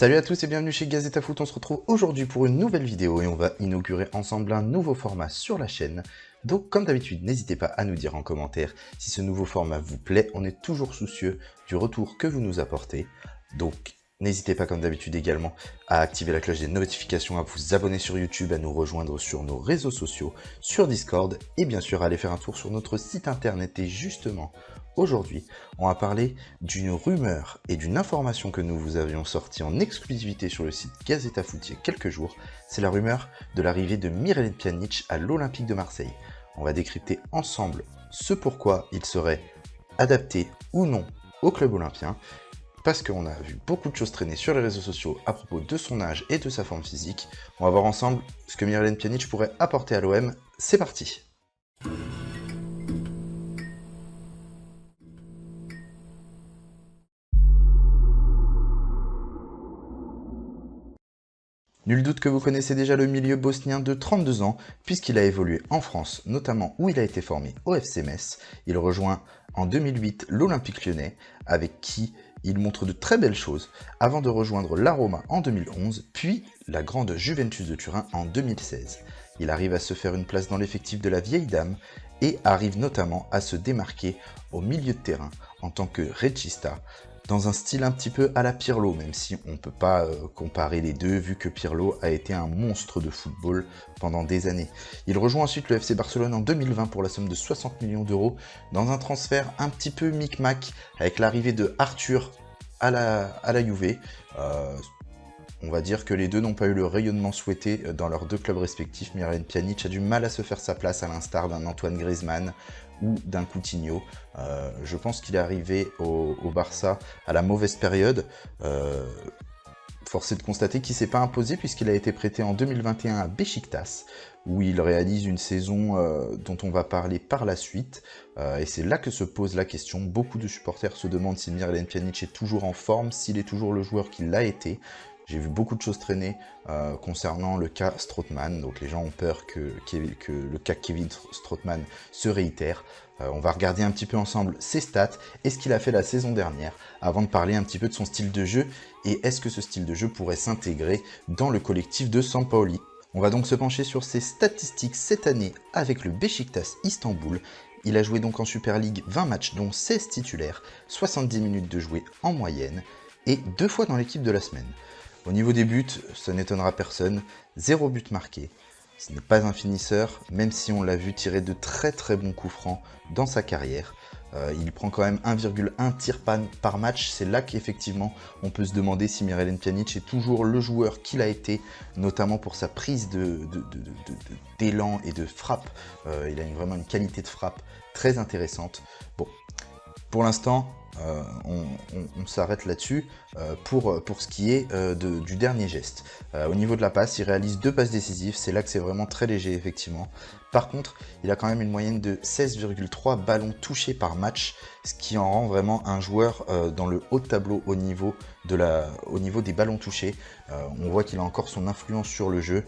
Salut à tous et bienvenue chez Gazeta Foot, on se retrouve aujourd'hui pour une nouvelle vidéo et on va inaugurer ensemble un nouveau format sur la chaîne. Donc comme d'habitude, n'hésitez pas à nous dire en commentaire si ce nouveau format vous plaît, on est toujours soucieux du retour que vous nous apportez. Donc n'hésitez pas comme d'habitude également à activer la cloche des notifications, à vous abonner sur YouTube, à nous rejoindre sur nos réseaux sociaux, sur Discord et bien sûr à aller faire un tour sur notre site internet. Et justement, aujourd'hui, on va parler d'une rumeur et d'une information que nous vous avions sortie en exclusivité sur le site Gazeta Foot il y a quelques jours. C'est la rumeur de l'arrivée de Miralem Pjanic à l'Olympique de Marseille. On va décrypter ensemble ce pourquoi il serait adapté ou non au club olympien, parce qu'on a vu beaucoup de choses traîner sur les réseaux sociaux à propos de son âge et de sa forme physique. On va voir ensemble ce que Miralem Pjanic pourrait apporter à l'OM. C'est parti! Nul doute que vous connaissez déjà le milieu bosnien de 32 ans, puisqu'il a évolué en France, notamment où il a été formé au FC Metz. Il rejoint en 2008 l'Olympique Lyonnais, avec qui il montre de très belles choses, avant de rejoindre la Roma en 2011, puis la grande Juventus de Turin en 2016. Il arrive à se faire une place dans l'effectif de la vieille dame, et arrive notamment à se démarquer au milieu de terrain en tant que regista, dans un style un petit peu à la Pirlo, même si on ne peut pas comparer les deux, vu que Pirlo a été un monstre de football pendant des années. Il rejoint ensuite le FC Barcelone en 2020 pour la somme de 60 millions d'euros, dans un transfert un petit peu micmac, avec l'arrivée de Arthur à la Juve. On va dire que les deux n'ont pas eu le rayonnement souhaité dans leurs deux clubs respectifs. Miralem Pjanic a du mal à se faire sa place, à l'instar d'un Antoine Griezmann ou d'un Coutinho. Je pense qu'il est arrivé au Barça à la mauvaise période. Force est de constater qu'il ne s'est pas imposé puisqu'il a été prêté en 2021 à Beşiktaş, où il réalise une saison dont on va parler par la suite. Et c'est là que se pose la question. Beaucoup de supporters se demandent si Miralem Pjanic est toujours en forme, s'il est toujours le joueur qu'il a été. J'ai vu beaucoup de choses traîner concernant le cas Strootman, donc les gens ont peur que le cas Kevin Strootman se réitère. On va regarder un petit peu ensemble ses stats et ce qu'il a fait la saison dernière, avant de parler un petit peu de son style de jeu et est-ce que ce style de jeu pourrait s'intégrer dans le collectif de Sampaoli. On va donc se pencher sur ses statistiques cette année avec le Beşiktaş Istanbul. Il a joué donc en Super League 20 matchs dont 16 titulaires, 70 minutes de jouer en moyenne et 2 fois dans l'équipe de la semaine. Au niveau des buts, ça n'étonnera personne, 0 but marqué. Ce n'est pas un finisseur, même si on l'a vu tirer de très très bons coups francs dans sa carrière. Il prend quand même 1,1 tir par match, c'est là qu'effectivement on peut se demander si Miralem Pjanic est toujours le joueur qu'il a été, notamment pour sa prise d'élan et de frappe. Il a vraiment une qualité de frappe très intéressante. Bon, pour l'instant, on s'arrête là-dessus pour ce qui est du dernier geste. Au niveau de la passe, il réalise 2 passes décisives, c'est là que c'est vraiment très léger effectivement. Par contre, il a quand même une moyenne de 16,3 ballons touchés par match, ce qui en rend vraiment un joueur dans le haut de tableau au niveau des ballons touchés. On voit qu'il a encore son influence sur le jeu.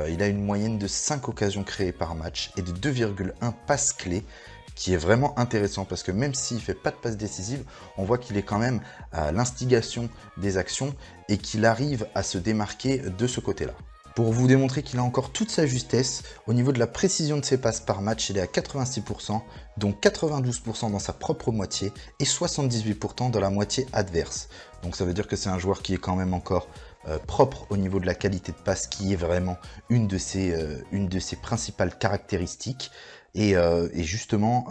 Il a une moyenne de 5 occasions créées par match et de 2,1 passes clés, qui est vraiment intéressant parce que même s'il ne fait pas de passe décisive, on voit qu'il est quand même à l'instigation des actions et qu'il arrive à se démarquer de ce côté-là. Pour vous démontrer qu'il a encore toute sa justesse, au niveau de la précision de ses passes par match, il est à 86%, dont 92% dans sa propre moitié et 78% dans la moitié adverse. Donc ça veut dire que c'est un joueur qui est quand même encore propre au niveau de la qualité de passe, qui est vraiment une de ses principales caractéristiques. Et justement,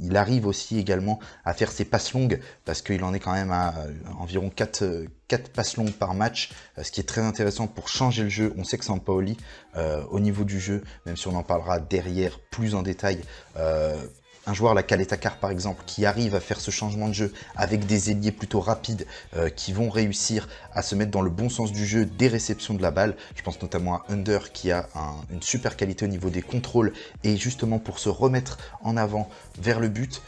il arrive aussi également à faire ses passes longues, parce qu'il en est quand même à environ 4 passes longues par match, ce qui est très intéressant pour changer le jeu. On sait que Sampaoli, au niveau du jeu, même si on en parlera derrière plus en détail, un joueur, la Caleta Car par exemple, qui arrive à faire ce changement de jeu avec des ailiers plutôt rapides qui vont réussir à se mettre dans le bon sens du jeu des réceptions de la balle. Je pense notamment à Under qui a une super qualité au niveau des contrôles et justement pour se remettre en avant vers le but,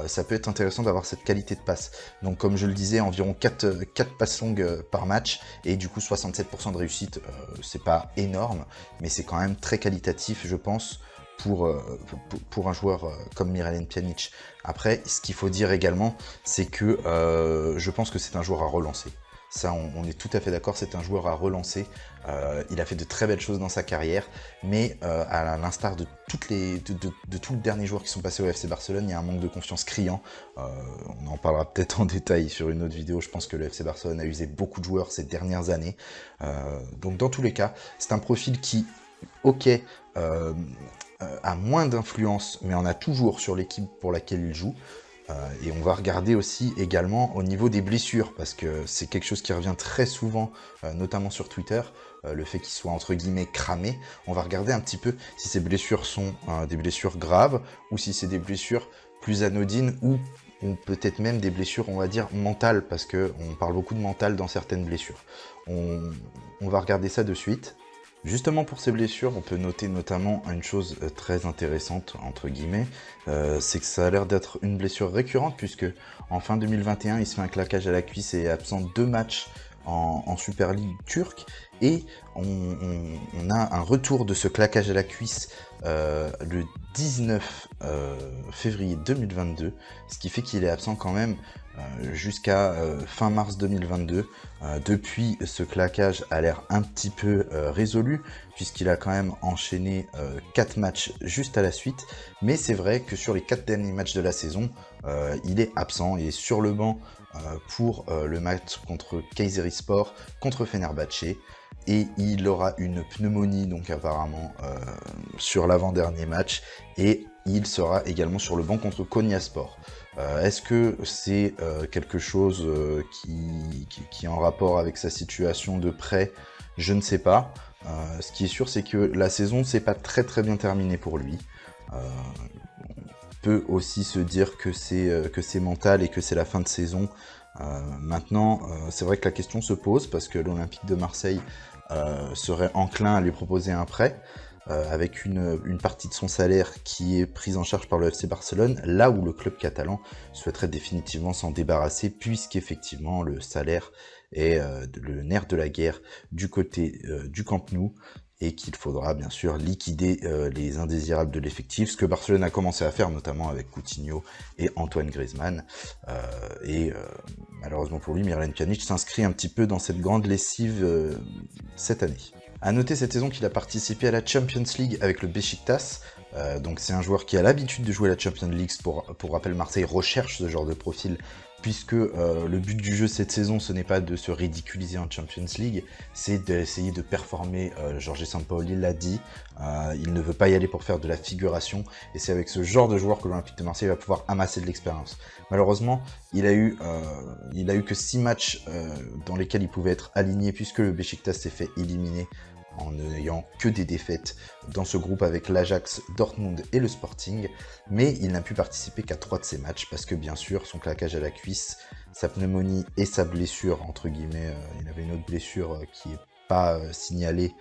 ça peut être intéressant d'avoir cette qualité de passe. Donc comme je le disais, environ 4 passes longues par match et du coup 67% de réussite, c'est pas énorme, mais c'est quand même très qualitatif je pense, pour un joueur comme Miralem Pjanic. Après, ce qu'il faut dire également, c'est que je pense que c'est un joueur à relancer. Ça, on est tout à fait d'accord, c'est un joueur à relancer. Il a fait de très belles choses dans sa carrière, mais à l'instar de tous les derniers joueurs qui sont passés au FC Barcelone, il y a un manque de confiance criant. On en parlera peut-être en détail sur une autre vidéo. Je pense que le FC Barcelone a usé beaucoup de joueurs ces dernières années. Donc dans tous les cas, c'est un profil qui, ok, a moins d'influence, mais en a toujours sur l'équipe pour laquelle il joue. Et on va regarder aussi également au niveau des blessures, parce que c'est quelque chose qui revient très souvent, notamment sur Twitter, le fait qu'il soit entre guillemets cramé. On va regarder un petit peu si ces blessures sont des blessures graves, ou si c'est des blessures plus anodines, ou peut-être même des blessures, on va dire, mentales, parce qu'on parle beaucoup de mental dans certaines blessures. On va regarder ça de suite. Justement pour ces blessures, on peut noter notamment une chose très intéressante, entre guillemets, c'est que ça a l'air d'être une blessure récurrente, puisque en fin 2021, il se fait un claquage à la cuisse et est absent 2 matchs en Super League turque, et on a un retour de ce claquage à la cuisse le 19 février 2022, ce qui fait qu'il est absent quand même jusqu'à fin mars 2022. Depuis, ce claquage a l'air un petit peu résolu, puisqu'il a quand même enchaîné 4 matchs juste à la suite, mais c'est vrai que sur les 4 derniers matchs de la saison, il est absent, il est sur le banc pour le match contre Kayserispor, contre Fenerbahçe, et il aura une pneumonie donc apparemment sur l'avant-dernier match, et il sera également sur le banc contre Konyaspor. Est-ce que c'est quelque chose qui est en rapport avec sa situation de prêt? Je ne sais pas. Ce qui est sûr, c'est que la saison s'est pas très bien terminée pour lui. On peut aussi se dire que c'est mental et que c'est la fin de saison. Maintenant, c'est vrai que la question se pose, parce que l'Olympique de Marseille serait enclin à lui proposer un prêt, avec une partie de son salaire qui est prise en charge par le FC Barcelone, là où le club catalan souhaiterait définitivement s'en débarrasser, puisqu'effectivement le salaire est le nerf de la guerre du côté du Camp Nou, et qu'il faudra bien sûr liquider les indésirables de l'effectif, ce que Barcelone a commencé à faire, notamment avec Coutinho et Antoine Griezmann. Malheureusement pour lui, Miralem Pjanic s'inscrit un petit peu dans cette grande lessive cette année. A noter cette saison qu'il a participé à la Champions League avec le Beşiktaş. Donc c'est un joueur qui a l'habitude de jouer la Champions League. Pour rappel, Marseille recherche ce genre de profil, puisque le but du jeu cette saison, ce n'est pas de se ridiculiser en Champions League, c'est d'essayer de performer. Jorge Sampaoli l'a dit, il ne veut pas y aller pour faire de la figuration, et c'est avec ce genre de joueur que l'Olympique de Marseille va pouvoir amasser de l'expérience. Malheureusement, il a eu que 6 matchs dans lesquels il pouvait être aligné, puisque le Beşiktaş s'est fait éliminer en n'ayant que des défaites dans ce groupe avec l'Ajax, Dortmund et le Sporting, mais il n'a pu participer qu'à 3 de ces matchs, parce que bien sûr, son claquage à la cuisse, sa pneumonie et sa blessure, entre guillemets, il avait une autre blessure qui n'est pas signalée,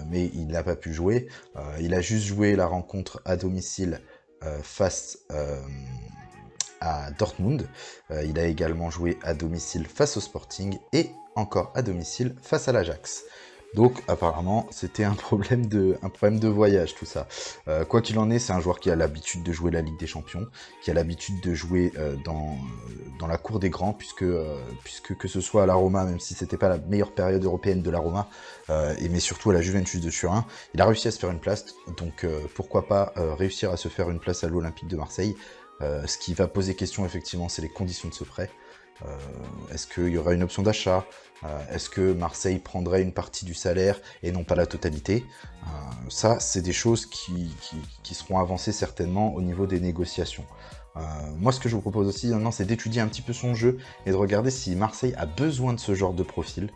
mais il n'a pas pu jouer. Il a juste joué la rencontre à domicile face à Dortmund. Il a également joué à domicile face au Sporting, et encore à domicile face à l'Ajax. Donc apparemment c'était un problème de voyage, tout ça. Quoi qu'il en est, c'est un joueur qui a l'habitude de jouer la Ligue des Champions, qui a l'habitude de jouer dans la cour des grands, puisque que ce soit à la Roma, même si c'était pas la meilleure période européenne de la Roma, mais surtout à la Juventus de Turin, il a réussi à se faire une place. Donc pourquoi pas réussir à se faire une place à l'Olympique de Marseille. Ce qui va poser question effectivement, c'est les conditions de ce prêt. Est-ce qu'il y aura une option d'achat? Est-ce que Marseille prendrait une partie du salaire et non pas la totalité? Ça, c'est des choses qui seront avancées certainement au niveau des négociations. Moi, ce que je vous propose aussi maintenant, c'est d'étudier un petit peu son jeu et de regarder si Marseille a besoin de ce genre de profil.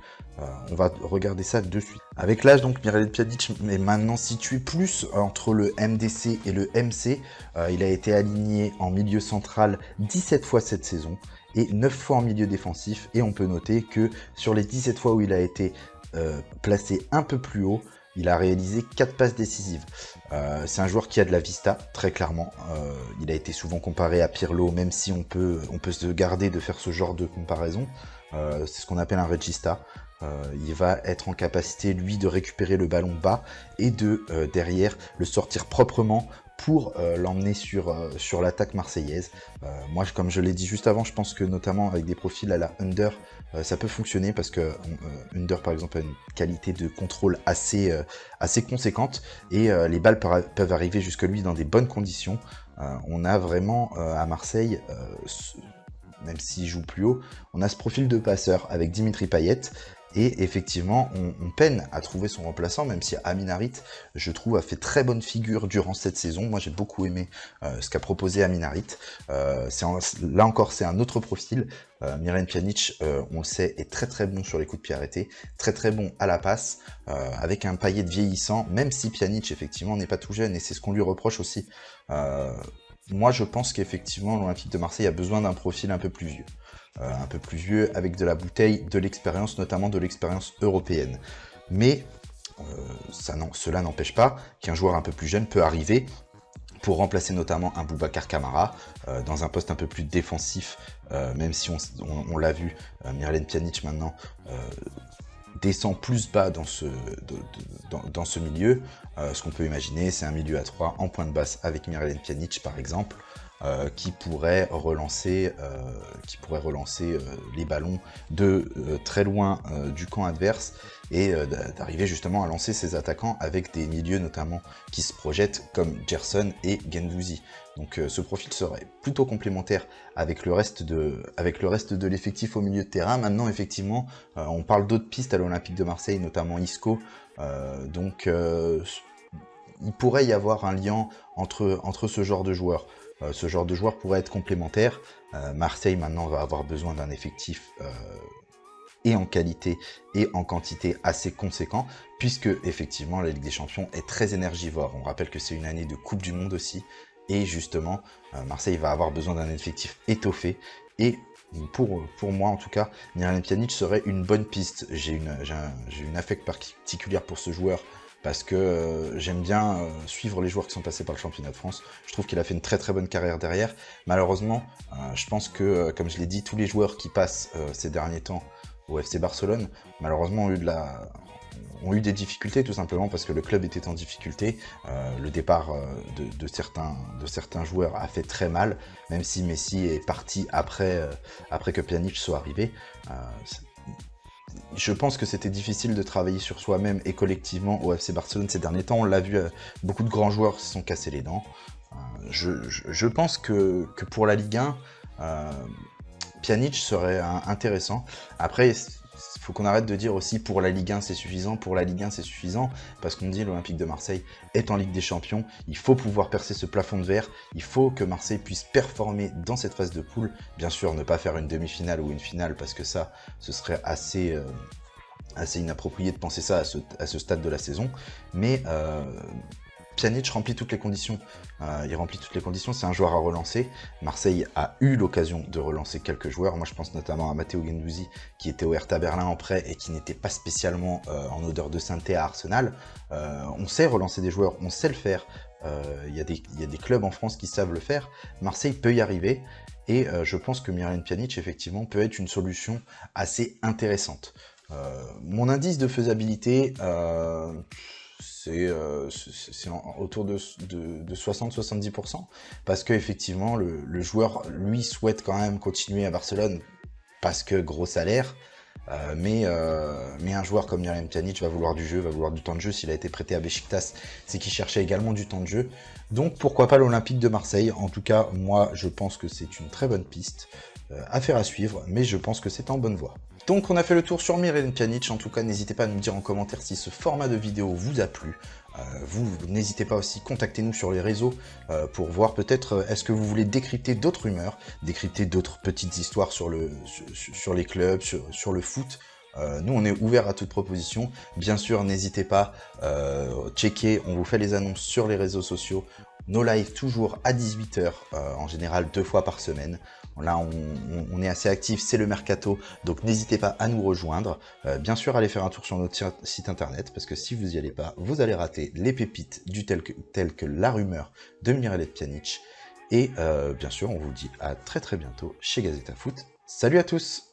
On va regarder ça de suite. Avec l'âge, donc, Miralem Pjanic est maintenant situé plus entre le MDC et le MC. Il a été aligné en milieu central 17 fois cette saison et 9 fois en milieu défensif. Et on peut noter que sur les 17 fois où il a été placé un peu plus haut, il a réalisé 4 passes décisives. C'est un joueur qui a de la vista, très clairement. Il a été souvent comparé à Pirlo, même si on peut se garder de faire ce genre de comparaison. C'est ce qu'on appelle un regista. Il va être en capacité, lui, de récupérer le ballon bas et de, derrière, le sortir proprement pour l'emmener sur l'attaque marseillaise. Moi, comme je l'ai dit juste avant, je pense que notamment avec des profils à la Under, ça peut fonctionner parce que Under, par exemple, a une qualité de contrôle assez conséquente et les balles peuvent arriver jusque lui dans des bonnes conditions. On a vraiment à Marseille, même s'il joue plus haut, on a ce profil de passeur avec Dimitri Payet. Et effectivement, on peine à trouver son remplaçant, même si Amin Harit, je trouve, a fait très bonne figure durant cette saison. Moi, j'ai beaucoup aimé ce qu'a proposé Amin Harit. Là encore, c'est un autre profil. Miralem Pjanic, on le sait, est très très bon sur les coups de pied arrêtés, très très bon à la passe, avec un Payet vieillissant, même si Pjanic, effectivement, n'est pas tout jeune, et c'est ce qu'on lui reproche aussi. Moi, je pense qu'effectivement, l'Olympique de Marseille a besoin d'un profil un peu plus vieux. Avec de la bouteille, de l'expérience, notamment de l'expérience européenne. Mais cela n'empêche pas qu'un joueur un peu plus jeune peut arriver pour remplacer notamment un Boubacar Kamara dans un poste un peu plus défensif, même si on l'a vu, Miralem Pjanic maintenant descend plus bas dans ce milieu. Ce qu'on peut imaginer, c'est un milieu à 3 en point de basse avec Miralem Pjanic par exemple, qui pourrait relancer les ballons de très loin du camp adverse et d'arriver justement à lancer ses attaquants avec des milieux notamment qui se projettent comme Gerson et Guendouzi. Donc ce profil serait plutôt complémentaire avec le reste de l'effectif au milieu de terrain. Maintenant effectivement on parle d'autres pistes à l'Olympique de Marseille, notamment Isco, donc il pourrait y avoir un lien entre ce genre de joueurs. Ce genre de joueur pourrait être complémentaire. Marseille maintenant va avoir besoin d'un effectif et en qualité et en quantité assez conséquent, puisque effectivement la Ligue des Champions est très énergivore. On rappelle que c'est une année de Coupe du Monde aussi, et justement Marseille va avoir besoin d'un effectif étoffé, et pour moi en tout cas, Miralem Pjanic serait une bonne piste. J'ai une affect particulière pour ce joueur, parce que j'aime bien suivre les joueurs qui sont passés par le championnat de France. Je trouve qu'il a fait une très très bonne carrière derrière. Malheureusement, je pense que, comme je l'ai dit, tous les joueurs qui passent ces derniers temps au FC Barcelone, malheureusement ont eu des difficultés, tout simplement parce que le club était en difficulté. Le départ de certains joueurs a fait très mal, même si Messi est parti après que Pjanic soit arrivé. Je pense que c'était difficile de travailler sur soi-même et collectivement au FC Barcelone ces derniers temps. On l'a vu, beaucoup de grands joueurs se sont cassés les dents. Je pense que pour la Ligue 1, Pjanic serait intéressant. Après, il faut qu'on arrête de dire aussi pour la Ligue 1 c'est suffisant, parce qu'on dit l'Olympique de Marseille est en Ligue des Champions, il faut pouvoir percer ce plafond de verre, il faut que Marseille puisse performer dans cette phase de poule. Bien sûr, ne pas faire une demi-finale ou une finale, parce que ça, ce serait assez inapproprié de penser ça à ce stade de la saison, mais Pjanic remplit toutes les conditions. Il remplit toutes les conditions, c'est un joueur à relancer. Marseille a eu l'occasion de relancer quelques joueurs. Moi, je pense notamment à Matteo Guendouzi, qui était au Hertha Berlin en prêt et qui n'était pas spécialement en odeur de sainteté à Arsenal. On sait relancer des joueurs, on sait le faire. Il y a des clubs en France qui savent le faire. Marseille peut y arriver. Et je pense que Miralem Pjanic, effectivement, peut être une solution assez intéressante. Mon indice de faisabilité... c'est autour de 60-70%, parce que effectivement le joueur lui souhaite quand même continuer à Barcelone parce que gros salaire, mais un joueur comme Miralem Pjanic va vouloir du jeu, va vouloir du temps de jeu. S'il a été prêté à Beşiktaş, c'est qu'il cherchait également du temps de jeu, donc pourquoi pas l'Olympique de Marseille. En tout cas, moi je pense que c'est une très bonne piste, affaire à suivre, mais je pense que c'est en bonne voie. Donc on a fait le tour sur Miralem Pjanic. En tout cas, n'hésitez pas à nous dire en commentaire si ce format de vidéo vous a plu. Vous n'hésitez pas aussi, contactez-nous sur les réseaux pour voir peut-être est-ce que vous voulez décrypter d'autres rumeurs, décrypter d'autres petites histoires sur les clubs, sur le foot. Nous on est ouvert à toute proposition. Bien sûr, n'hésitez pas, checker, on vous fait les annonces sur les réseaux sociaux. Nos lives toujours à 18 h, en général 2 fois par semaine. Là, on est assez actif, c'est le mercato, donc n'hésitez pas à nous rejoindre. Bien sûr, allez faire un tour sur notre site internet, parce que si vous n'y allez pas, vous allez rater les pépites telles que la rumeur de Miralem Pjanic. Et bien sûr, on vous dit à très très bientôt chez Gazeta Foot. Salut à tous!